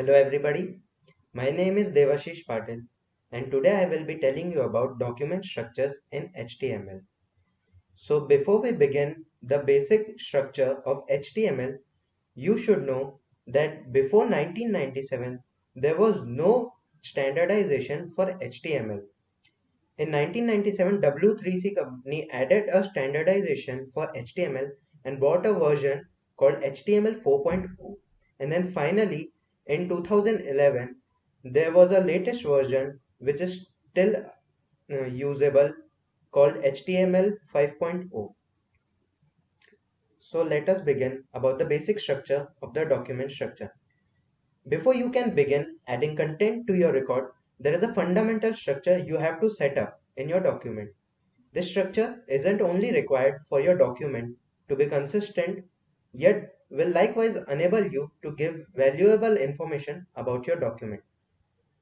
Hello everybody, my name is Devashish Patil and today I will be telling you about document structures in HTML. So before we begin the basic structure of HTML, you should know that before 1997 there was no standardization for HTML. In 1997, W3C company added a standardization for HTML and bought a version called HTML 4.0. And then finally, in 2011, there was a latest version which is still usable called HTML 5.0. So let us begin about the basic structure of the document structure. Before you can begin adding content to your record, there is a fundamental structure you have to set up in your document. This structure isn't only required for your document to be consistent, yet will likewise enable you to give valuable information about your document.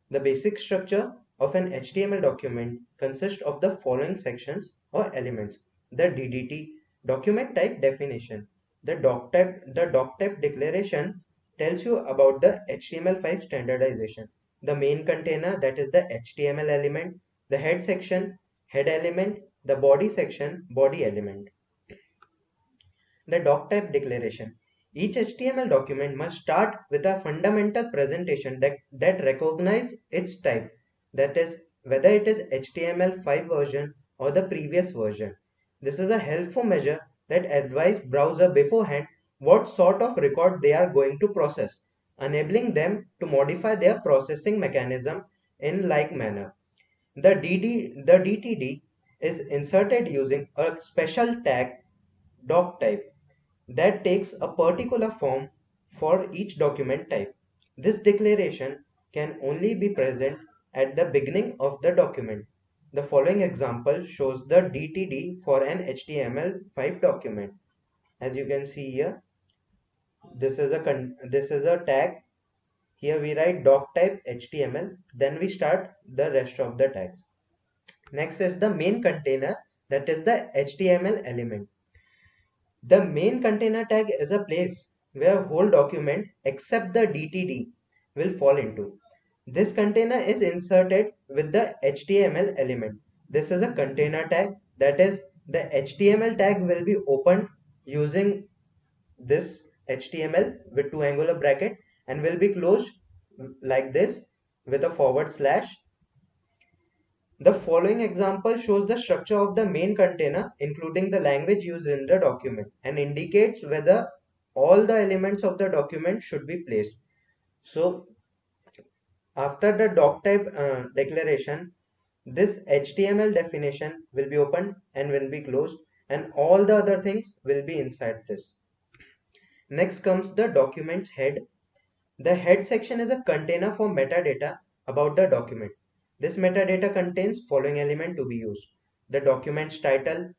The basic structure of an HTML document consists of the following sections or elements: the DDT, document type definition. The doc type declaration tells you about the HTML5 standardization. The main container, that is the HTML element. The head section, head element. The body section, body element. The doc type declaration. Each HTML document must start with a fundamental presentation that recognizes its type, that is, whether it is HTML5 version or the previous version. This is a helpful measure that advises browser beforehand what sort of record they are going to process, enabling them to modify their processing mechanism in like manner. The DTD is inserted using a special tag doc type that takes a particular form for each document type. This declaration can only be present at the beginning of the document. The following example shows the DTD for an HTML5 document. As you can see here, this is a tag. Here we write doc type HTML, then we start the rest of the tags. Next is the main container, that is the HTML element. The main container tag is a place where whole document except the DTD will fall into. This container is inserted with the HTML element. This is a container tag, that is, the HTML tag will be opened using this HTML with two angular bracket and will be closed like this with a forward slash. The following example shows the structure of the main container, including the language used in the document, and indicates whether all the elements of the document should be placed. So after the doc type declaration, this HTML definition will be opened and will be closed, and all the other things will be inside this. Next comes the document's head. The head section is a container for metadata about the document. This metadata contains following element to be used. The document's title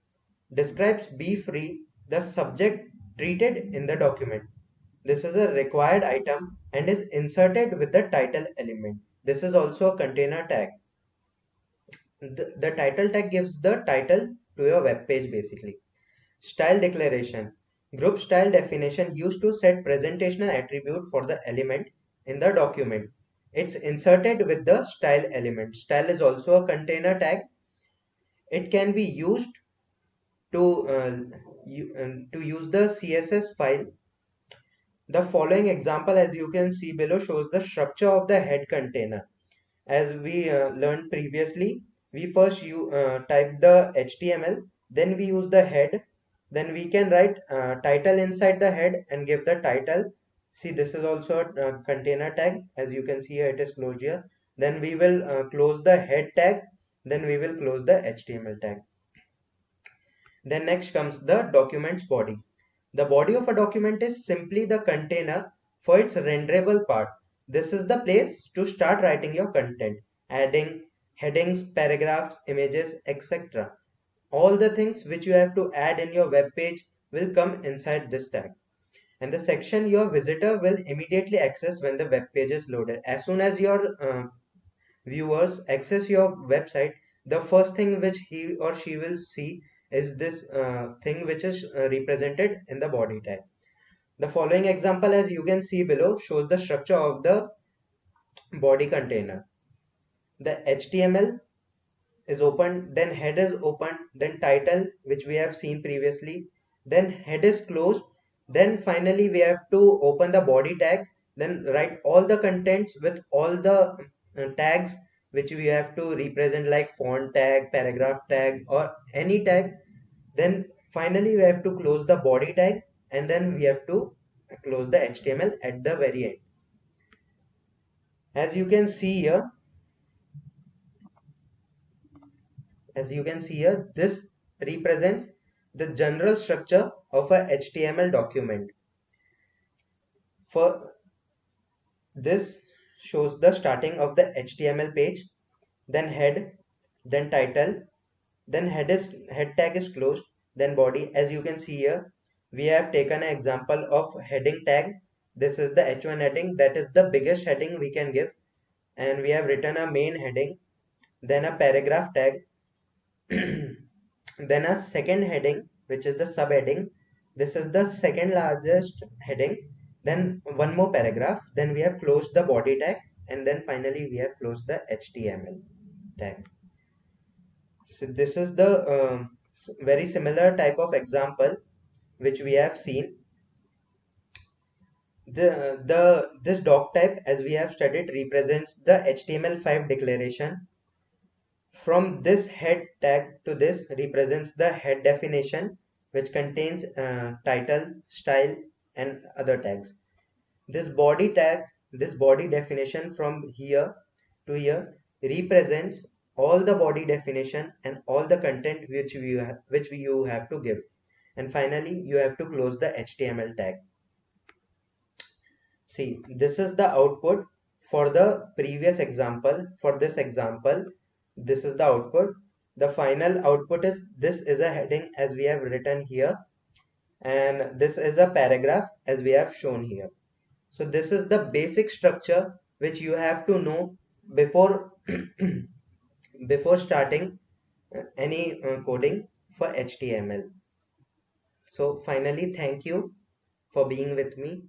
describes be free, the subject treated in the document. This is a required item and is inserted with the title element. This is also a container tag. The title tag gives the title to your web page basically. Style declaration. Group style definition used to set presentational attribute for the element in the document. It's inserted with the style element. Style is also a container tag. It can be used to use the CSS file. The following example, as you can see below, shows the structure of the head container. As we learned previously, we first type the HTML, then we use the head, then we can write title inside the head and give the title. See, this is also a container tag. As you can see here, it is closed here. Then we will close the head tag, then we will close the HTML tag. Then next comes the document's body. The body of a document is simply the container for its renderable part. This is the place to start writing your content, adding headings, paragraphs, images, etc. All the things which you have to add in your web page will come inside this tag. And the section your visitor will immediately access when the web page is loaded. As soon as your viewers access your website, the first thing which he or she will see is this thing which is represented in the body tag. The following example, as you can see below, shows the structure of the body container. The HTML is opened, then head is opened, then title, which we have seen previously, then head is closed, then finally we have to open the body tag, then write all the contents with all the tags which we have to represent, like font tag, paragraph tag, or any tag. Then finally we have to close the body tag, and then we have to close the HTML at the very end. As you can see here, this represents the general structure of a HTML document. For this shows the starting of the HTML page, then head, then title, then head tag is closed, then body. As you can see here, we have taken an example of heading tag. This is the H1 heading, that is the biggest heading we can give, and we have written a main heading, then a paragraph tag, then a second heading, which is the subheading. This is the second largest heading, then one more paragraph, then we have closed the body tag, and then finally we have closed the HTML tag. So this is the very similar type of example which we have seen. This doc type, as we have studied, represents the HTML5 declaration. From this head tag to this represents the head definition, which contains title, style, and other tags. This body tag, this body definition from here to here represents all the body definition and all the content which you have to give. And finally, you have to close the HTML tag. See, this is the output for the previous example. For this example, this is the output. The final output is, this is a heading as we have written here, and this is a paragraph as we have shown here. So this is the basic structure which you have to know before before starting any coding for HTML. So finally, thank you for being with me.